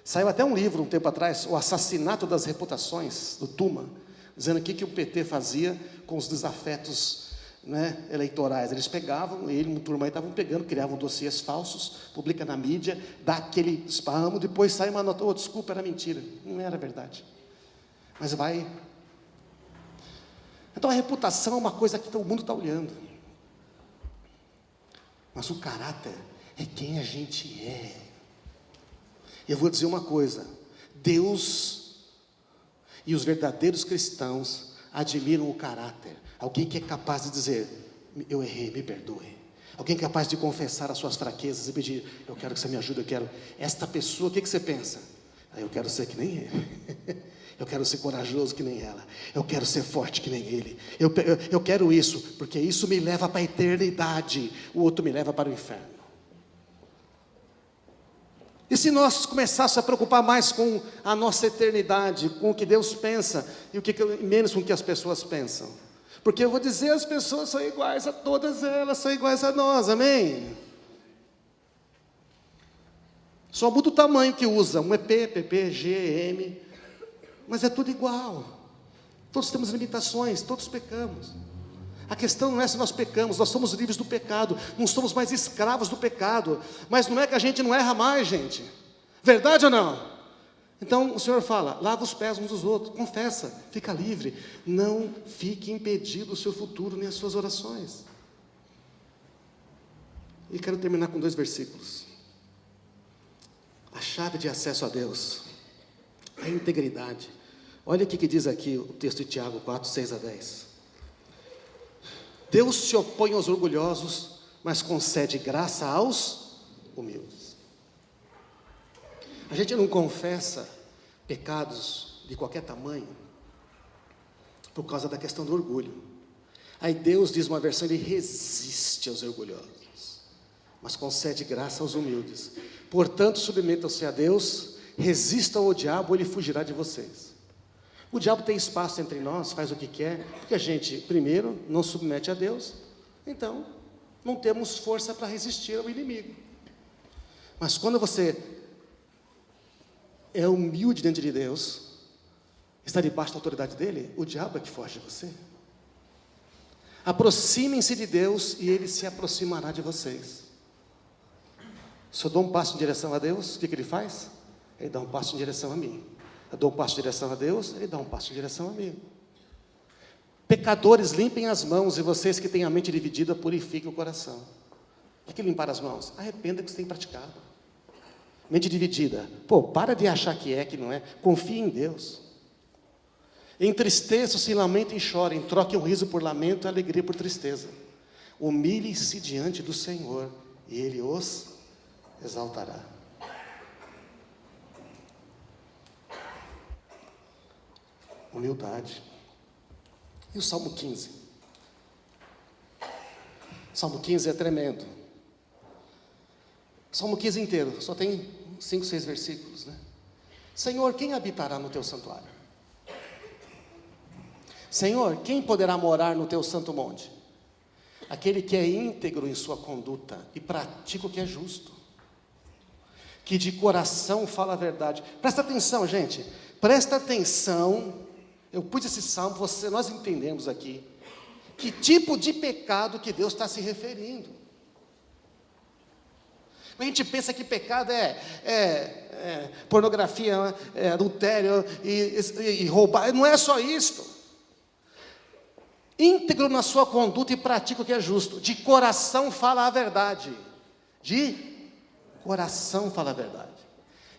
Saiu até um livro, um tempo atrás, O Assassinato das Reputações, do Tuma, dizendo o que o PT fazia com os desafetos, né, eleitorais. Eles pegavam, ele e uma turma aí estavam pegando, criavam dossiês falsos, publica na mídia, dá aquele espamo, depois sai uma nota, desculpa, era mentira, não era verdade. Mas vai. Então a reputação é uma coisa que o mundo está olhando. Mas o caráter é quem a gente é. Eu vou dizer uma coisa, Deus e os verdadeiros cristãos admiram o caráter. Alguém que é capaz de dizer, eu errei, me perdoe. Alguém capaz de confessar as suas fraquezas e pedir, eu quero que você me ajude, eu quero. Esta pessoa, o que você pensa? Eu quero ser que nem ele. Eu quero ser corajoso que nem ela. Eu quero ser forte que nem ele. Eu quero isso, porque isso me leva para a eternidade. O outro me leva para o inferno. E se nós começássemos a preocupar mais com a nossa eternidade, com o que Deus pensa, e menos com o que as pessoas pensam? Porque eu vou dizer, as pessoas são iguais a todas elas, são iguais a nós, amém? Só muda o tamanho que usa, um EP, PP, G, M, mas é tudo igual. Todos temos limitações, todos pecamos. A questão não é se nós pecamos, nós somos livres do pecado, não somos mais escravos do pecado, mas não é que a gente não erra mais, gente, verdade ou não? Então o Senhor fala, lava os pés uns dos outros, confessa, fica livre, não fique impedido o seu futuro nem as suas orações. E quero terminar com 2 versículos. A chave de acesso a Deus, a integridade. Olha o que diz aqui o texto de Tiago 4, 6 a 10. Deus se opõe aos orgulhosos, mas concede graça aos humildes. A gente não confessa pecados de qualquer tamanho por causa da questão do orgulho. Aí Deus, diz uma versão, Ele resiste aos orgulhosos, mas concede graça aos humildes. Portanto, submetam-se a Deus, resistam ao diabo, ele fugirá de vocês. O diabo tem espaço entre nós, faz o que quer, porque a gente, primeiro, não submete a Deus, então, não temos força para resistir ao inimigo. Mas quando você é humilde diante de Deus, está debaixo da autoridade dele, o diabo é que foge de você. Aproximem-se de Deus e Ele se aproximará de vocês. Se eu dou um passo em direção a Deus, o que Ele faz? Ele dá um passo em direção a mim. Eu dou um passo em direção a Deus, Ele dá um passo em direção a mim. Pecadores, limpem as mãos, e vocês que têm a mente dividida, purifiquem o coração. O que é limpar as mãos? Arrependa que você tem praticado. Mente dividida. Para de achar que é, que não é. Confie em Deus. Entristeçam-se, lamentem e chorem. Troquem o riso por lamento e a alegria por tristeza. Humilhem-se diante do Senhor, e Ele os exaltará. Humildade. E o Salmo 15? O Salmo 15 é tremendo. O Salmo 15 inteiro, só tem 5, 6 versículos, né? Senhor, quem habitará no teu santuário? Senhor, quem poderá morar no teu santo monte? Aquele que é íntegro em sua conduta e pratica o que é justo, que de coração fala a verdade. Presta atenção, gente, presta atenção. Eu pus esse salmo, nós entendemos aqui que tipo de pecado que Deus está se referindo. A gente pensa que pecado é pornografia, adultério e roubar. Não é só isso. Íntegro na sua conduta e pratica o que é justo. De coração fala a verdade. De coração fala a verdade.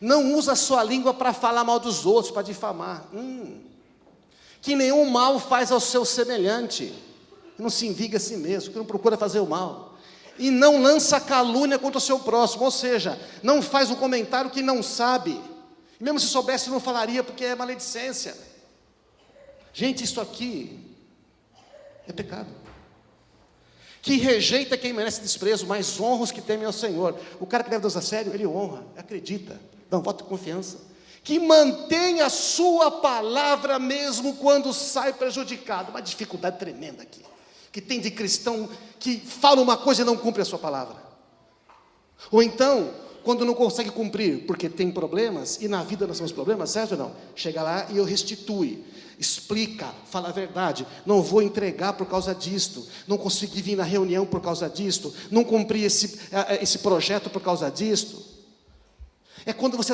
Não usa a sua língua para falar mal dos outros, para difamar. Que nenhum mal faz ao seu semelhante. Que não se inviga a si mesmo, que não procura fazer o mal. E não lança calúnia contra o seu próximo, ou seja, não faz um comentário que não sabe. Mesmo se soubesse, não falaria, porque é maledicência. Gente, isso aqui é pecado. Que rejeita quem merece desprezo, mas honra os que temem ao Senhor. O cara que leva Deus a sério, ele honra, acredita, dá um voto de confiança. Que mantém a sua palavra mesmo quando sai prejudicado. Uma dificuldade tremenda aqui, que tem de cristão que fala uma coisa e não cumpre a sua palavra. Ou então, quando não consegue cumprir, porque tem problemas, e na vida nós temos problemas, certo ou não? Chega lá e eu restitui, explica, fala a verdade. Não vou entregar por causa disto, não consegui vir na reunião por causa disto, não cumpri esse projeto por causa disto. É quando você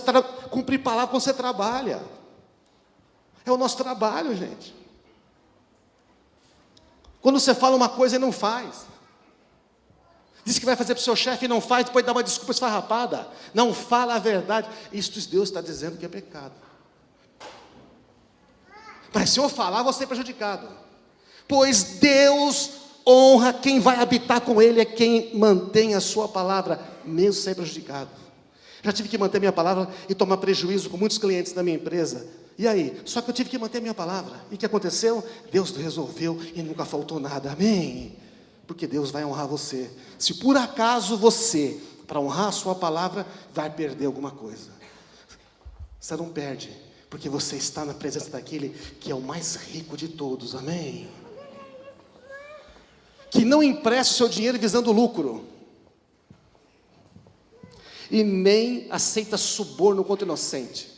cumprir palavra, quando você trabalha. É o nosso trabalho, gente. Quando você fala uma coisa e não faz. Diz que vai fazer para o seu chefe e não faz, depois dá uma desculpa esfarrapada. Não fala a verdade. Isto Deus está dizendo que é pecado. Mas se eu falar, vou ser prejudicado. Pois Deus honra quem vai habitar com Ele, é quem mantém a sua palavra, mesmo sem ser prejudicado. Já tive que manter minha palavra e tomar prejuízo com muitos clientes da minha empresa. E aí? Só que eu tive que manter minha palavra. E o que aconteceu? Deus resolveu e nunca faltou nada. Amém? Porque Deus vai honrar você. Se por acaso você, para honrar a sua palavra, vai perder alguma coisa, você não perde, porque você está na presença daquele que é o mais rico de todos. Amém? Que não empresta o seu dinheiro visando lucro. E nem aceita suborno contra o inocente.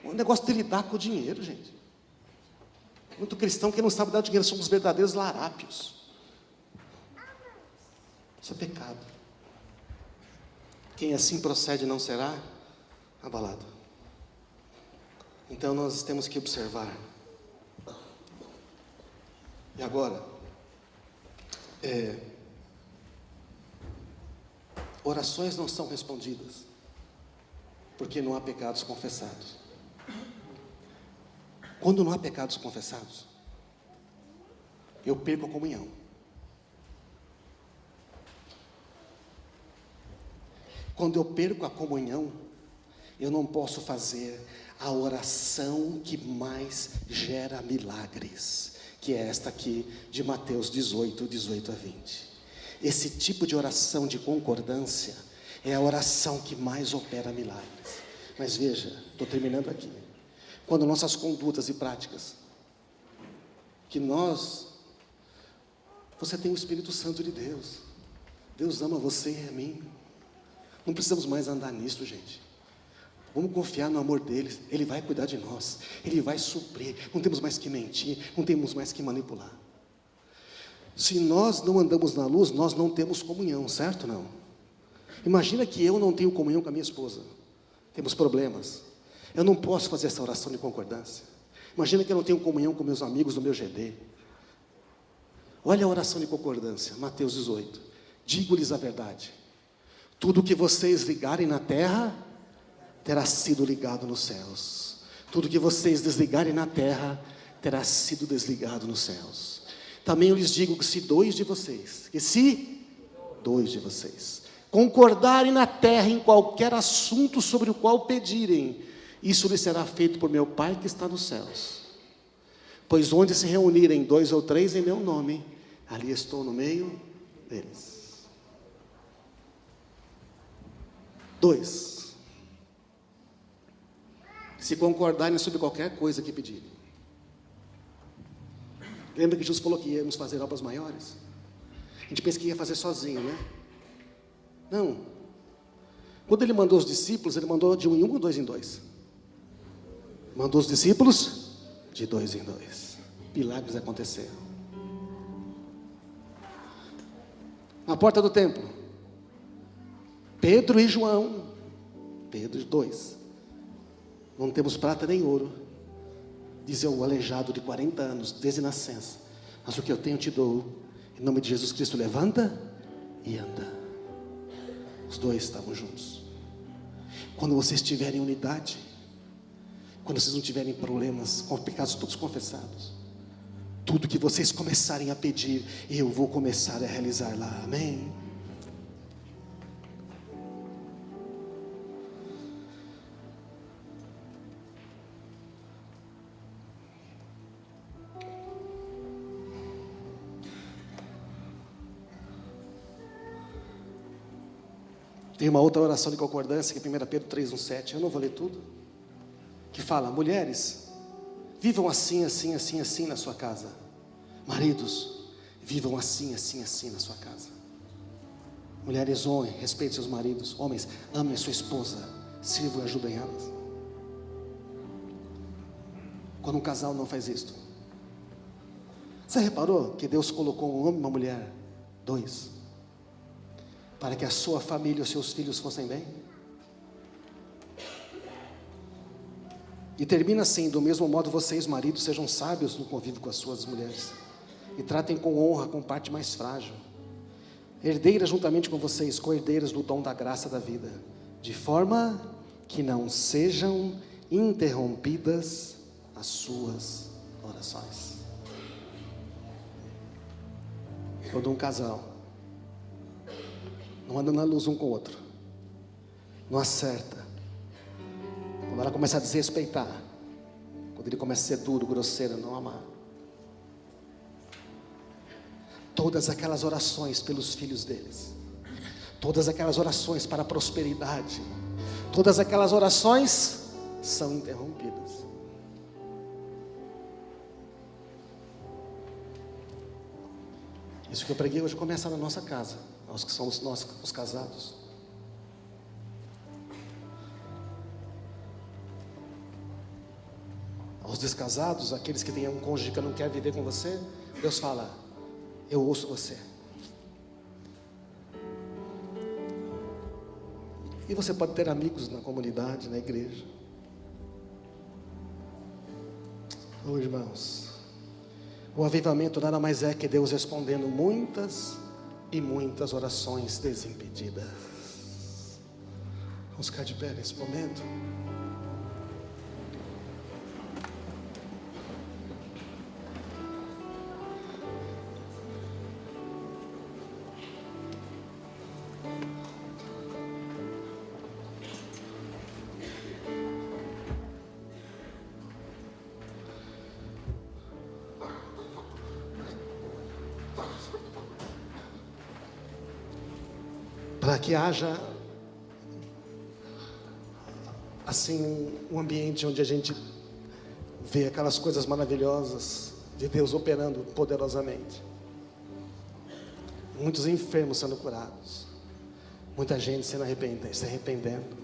O negócio de lidar com o dinheiro, gente. Muito cristão que não sabe dar dinheiro, somos verdadeiros larápios. Isso é pecado. Quem assim procede não será abalado. Então nós temos que observar. E agora, orações não são respondidas porque não há pecados confessados. Quando não há pecados confessados, eu perco a comunhão. Quando eu perco a comunhão, eu não posso fazer a oração que mais gera milagres, que é esta aqui de Mateus 18, 18 a 20. Esse tipo de oração de concordância é a oração que mais opera milagres. Mas veja, estou terminando aqui. Quando nossas condutas e práticas, você tem o Espírito Santo de Deus. Deus ama você e a mim. Não precisamos mais andar nisso, gente. Vamos confiar no amor dele. Ele vai cuidar de nós. Ele vai suprir. Não temos mais que mentir. Não temos mais que manipular. Se nós não andamos na luz, nós não temos comunhão, certo ou não? Imagina que eu não tenho comunhão com a minha esposa. Temos problemas. Eu não posso fazer essa oração de concordância. Imagina que eu não tenho comunhão com meus amigos do meu GD. Olha a oração de concordância, Mateus 18. Digo-lhes a verdade. Tudo que vocês ligarem na terra, terá sido ligado nos céus. Tudo que vocês desligarem na terra, terá sido desligado nos céus. Também eu lhes digo que se dois de vocês concordarem na terra em qualquer assunto sobre o qual pedirem, isso lhes será feito por meu Pai que está nos céus. Pois onde se reunirem 2 ou 3 em meu nome, ali estou no meio deles. 2. Se concordarem sobre qualquer coisa que pedirem. Lembra que Jesus falou que íamos fazer obras maiores? A gente pensa que ia fazer sozinho, né? Não. Quando ele mandou os discípulos, ele mandou de 1 em 1 ou 2 em 2? Mandou os discípulos de 2 em 2. Milagres aconteceram. Na porta do templo, Pedro e João. Pedro 2. Não temos prata nem ouro, diz o aleijado de 40 anos, desde nascença. Mas o que eu tenho te dou. Em nome de Jesus Cristo, levanta e anda. Os dois estavam juntos. Quando vocês tiverem unidade, quando vocês não tiverem problemas, com pecados todos confessados, tudo que vocês começarem a pedir, eu vou começar a realizar lá. Amém? Tem uma outra oração de concordância, que é 1 Pedro 3:17, eu não vou ler tudo, que fala: mulheres, vivam assim, assim, assim, assim na sua casa. Maridos, vivam assim, assim, assim na sua casa. Mulheres, honrem, respeitem seus maridos. Homens, amem a sua esposa, sirvam e ajudem elas. Quando um casal não faz isto, você reparou que Deus colocou um homem e uma mulher, 2, para que a sua família e os seus filhos fossem bem? E termina assim: do mesmo modo vocês, maridos, sejam sábios no convívio com as suas mulheres, e tratem com honra com parte mais frágil, herdeiras juntamente com vocês, co-herdeiras do dom da graça da vida, de forma que não sejam interrompidas as suas orações. Quando um casal não anda na luz um com o outro, não acerta, quando ela começa a desrespeitar, quando ele começa a ser duro, grosseiro, não amar, todas aquelas orações pelos filhos deles, todas aquelas orações para a prosperidade, todas aquelas orações são interrompidas. Isso que eu preguei hoje começa na nossa casa, nós que somos nós os casados. Aos descasados, aqueles que têm um cônjuge que não quer viver com você, Deus fala: eu ouço você. E você pode ter amigos na comunidade, na igreja. Oh, irmãos, o avivamento nada mais é que Deus respondendo muitas e muitas orações desimpedidas. Vamos ficar de pé nesse momento. Para que haja assim um ambiente onde a gente vê aquelas coisas maravilhosas de Deus operando poderosamente. Muitos enfermos sendo curados, muita gente se arrependendo,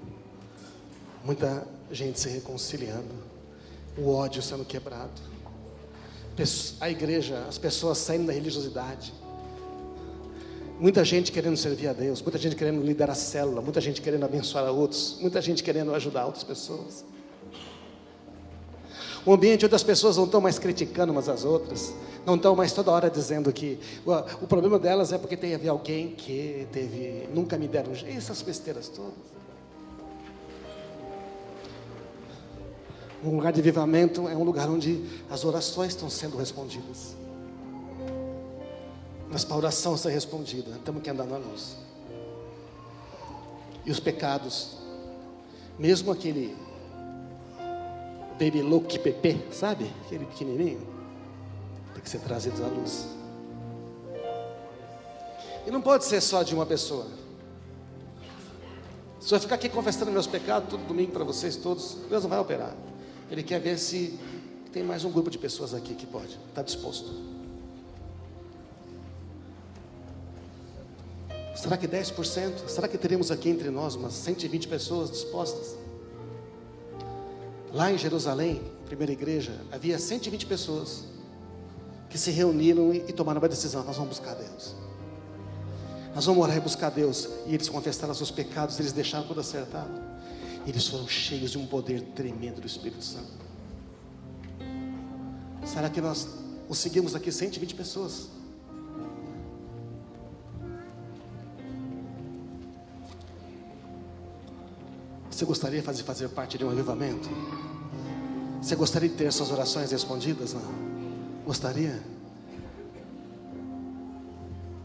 muita gente se reconciliando, o ódio sendo quebrado, a igreja, as pessoas saindo da religiosidade. Muita gente querendo servir a Deus, muita gente querendo liderar a célula, muita gente querendo abençoar a outros, muita gente querendo ajudar outras pessoas. Um ambiente onde as pessoas não estão mais criticando umas às outras, não estão mais toda hora dizendo que o problema delas é porque teve alguém que nunca me deram jeito, essas besteiras todas. Um lugar de avivamento é um lugar onde as orações estão sendo respondidas. Mas para a oração ser respondida, temos que andar na luz. E os pecados, mesmo aquele baby look Pepe, sabe? Aquele pequenininho, tem que ser trazidos à luz. E não pode ser só de uma pessoa. Se eu ficar aqui confessando meus pecados todo domingo para vocês todos, Deus não vai operar. Ele quer ver se tem mais um grupo de pessoas aqui que pode, está disposto. Será que 10%? Será que teremos aqui entre nós umas 120 pessoas dispostas? Lá em Jerusalém, primeira igreja, havia 120 pessoas que se reuniram e tomaram uma decisão: nós vamos buscar Deus. Nós vamos orar e buscar Deus. E eles confessaram os seus pecados, eles deixaram tudo acertado. E eles foram cheios de um poder tremendo do Espírito Santo. Será que nós conseguimos aqui 120 pessoas? Você gostaria de fazer parte de um avivamento? Você gostaria de ter suas orações respondidas? Não? Gostaria?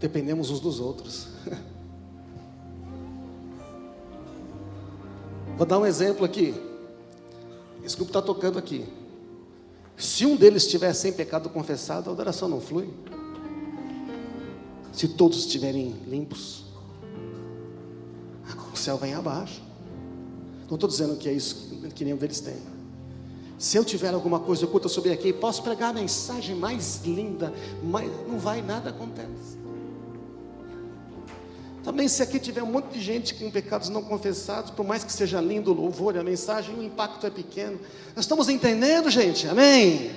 Dependemos uns dos outros. Vou dar um exemplo aqui. Esse grupo está tocando aqui. Se um deles estiver sem pecado confessado, a oração não flui. Se todos estiverem limpos, o céu vem abaixo. Não estou dizendo que é isso que nenhum deles tem. Se eu tiver alguma coisa oculta sobre aqui, posso pregar a mensagem mais linda, mas não vai, nada acontece. Também se aqui tiver um monte de gente com pecados não confessados, por mais que seja lindo o louvor e a mensagem, o impacto é pequeno. Nós estamos entendendo, gente? Amém?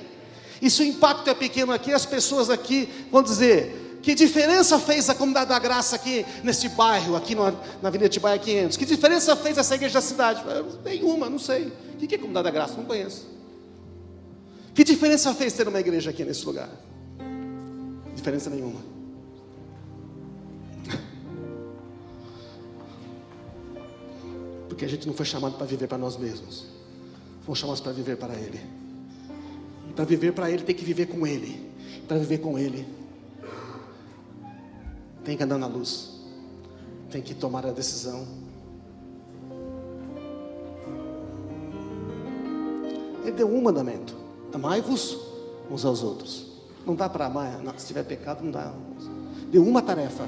E se o impacto é pequeno aqui, as pessoas aqui vão dizer: que diferença fez a Comunidade da Graça aqui nesse bairro, aqui na Avenida Atibaia 500? Que diferença fez essa igreja da cidade? Nenhuma, não sei. O que é Comunidade da Graça? Não conheço. Que diferença fez ter uma igreja aqui nesse lugar? Diferença nenhuma. Porque a gente não foi chamado para viver para nós mesmos. Fomos chamados para viver para Ele. E para viver para Ele tem que viver com Ele. Para viver com Ele tem que andar na luz, tem que tomar a decisão. Ele deu um mandamento: amai-vos uns aos outros. Não dá para amar, se tiver pecado não dá. Deu uma tarefa: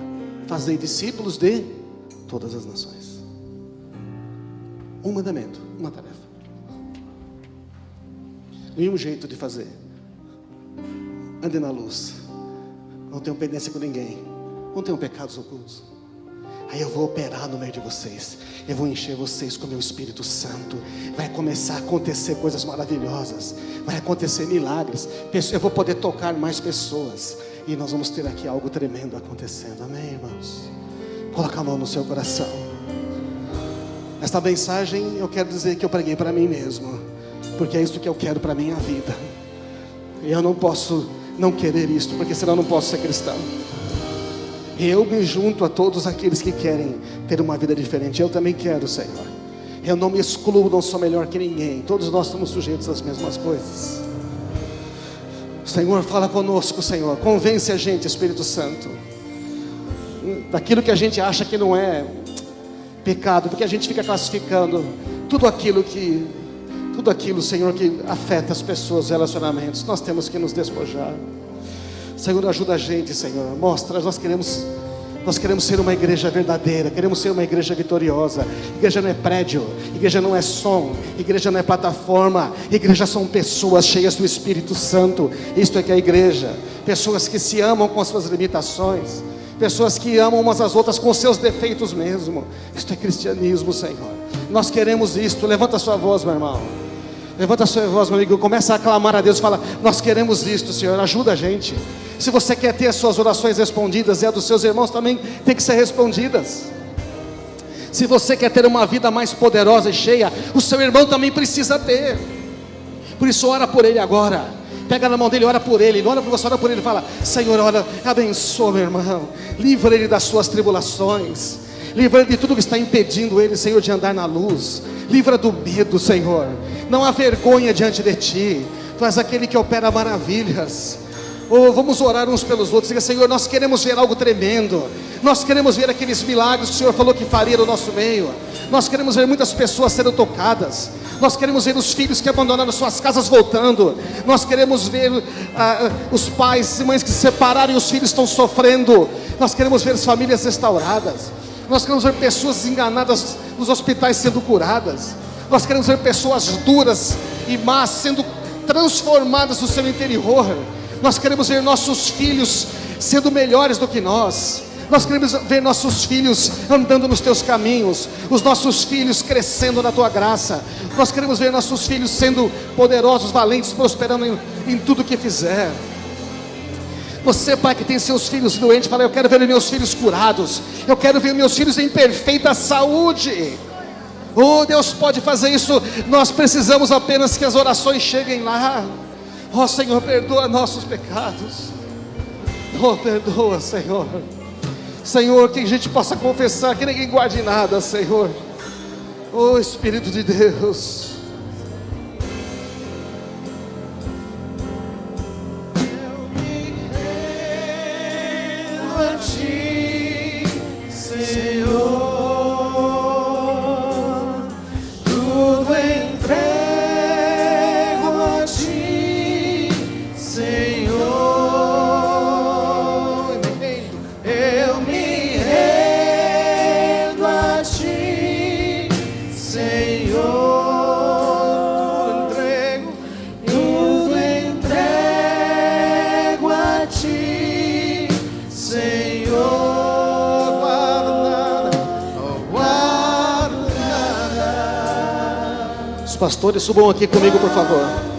fazei discípulos de todas as nações. Um mandamento, uma tarefa. E um jeito de fazer: ande na luz, não tenham pendência com ninguém, não tenham pecados ocultos. Aí eu vou operar no meio de vocês, eu vou encher vocês com o meu Espírito Santo. Vai começar a acontecer coisas maravilhosas, vai acontecer milagres, eu vou poder tocar mais pessoas, e nós vamos ter aqui algo tremendo acontecendo. Amém, irmãos? Coloca a mão no seu coração. Esta mensagem eu quero dizer que eu preguei para mim mesmo, porque é isso que eu quero para a minha vida. E eu não posso não querer isto, porque senão eu não posso ser cristão. Eu me junto a todos aqueles que querem ter uma vida diferente. Eu também quero, Senhor. Eu não me excluo, não sou melhor que ninguém. Todos nós estamos sujeitos às mesmas coisas. Senhor, fala conosco, Senhor. Convence a gente, Espírito Santo, daquilo que a gente acha que não é pecado, porque a gente fica classificando tudo aquilo, Senhor, que afeta as pessoas, os relacionamentos. Nós temos que nos despojar. Senhor, ajuda a gente, Senhor. Mostra, nós queremos ser uma igreja verdadeira, queremos ser uma igreja vitoriosa. Igreja não é prédio, igreja não é som, igreja não é plataforma, igreja são pessoas cheias do Espírito Santo. Isto é que é a igreja. Pessoas que se amam com as suas limitações, pessoas que amam umas às outras com os seus defeitos mesmo. Isto é cristianismo, Senhor. Nós queremos isto. Levanta a sua voz, meu irmão. Levanta a sua voz, meu amigo. Começa a clamar a Deus. Fala: nós queremos isto, Senhor. Ajuda a gente. Se você quer ter as suas orações respondidas, e a dos seus irmãos também tem que ser respondidas. Se você quer ter uma vida mais poderosa e cheia, o seu irmão também precisa ter. Por isso, ora por ele agora. Pega na mão dele, ora por ele. Não ora por você, ora por ele. Fala: Senhor, ora, abençoa meu irmão. Livra ele das suas tribulações. Livra ele de tudo que está impedindo ele, Senhor, de andar na luz. Livra do medo, Senhor. Não há vergonha diante de Ti. Tu és aquele que opera maravilhas. Vamos orar uns pelos outros. Diga: Senhor, nós queremos ver algo tremendo. Nós queremos ver aqueles milagres que o Senhor falou que faria no nosso meio. Nós queremos ver muitas pessoas sendo tocadas. Nós queremos ver os filhos que abandonaram suas casas voltando. Nós queremos ver os pais e mães que se separaram e os filhos estão sofrendo. Nós queremos ver as famílias restauradas. Nós queremos ver pessoas enganadas nos hospitais sendo curadas. Nós queremos ver pessoas duras e más sendo transformadas no seu interior. Nós queremos ver nossos filhos sendo melhores do que nós. Nós queremos ver nossos filhos andando nos teus caminhos, os nossos filhos crescendo na tua graça. Nós queremos ver nossos filhos sendo poderosos, valentes, prosperando em tudo que fizer. Você, pai, que tem seus filhos doentes, fala: eu quero ver meus filhos curados. Eu quero ver meus filhos em perfeita saúde. Oh, Deus pode fazer isso. Nós precisamos apenas que as orações cheguem lá. Oh, Senhor, perdoa nossos pecados. Oh, perdoa, Senhor. Senhor, que a gente possa confessar, que ninguém guarde nada, Senhor. Oh, Espírito de Deus. Eu me rendo a Ti, Senhor. Tudo entrego a Ti, Senhor. Eu me rendo a Ti, Senhor. Tudo entrego a Ti, Senhor. Não guardo nada. Os pastores subam aqui comigo, por favor.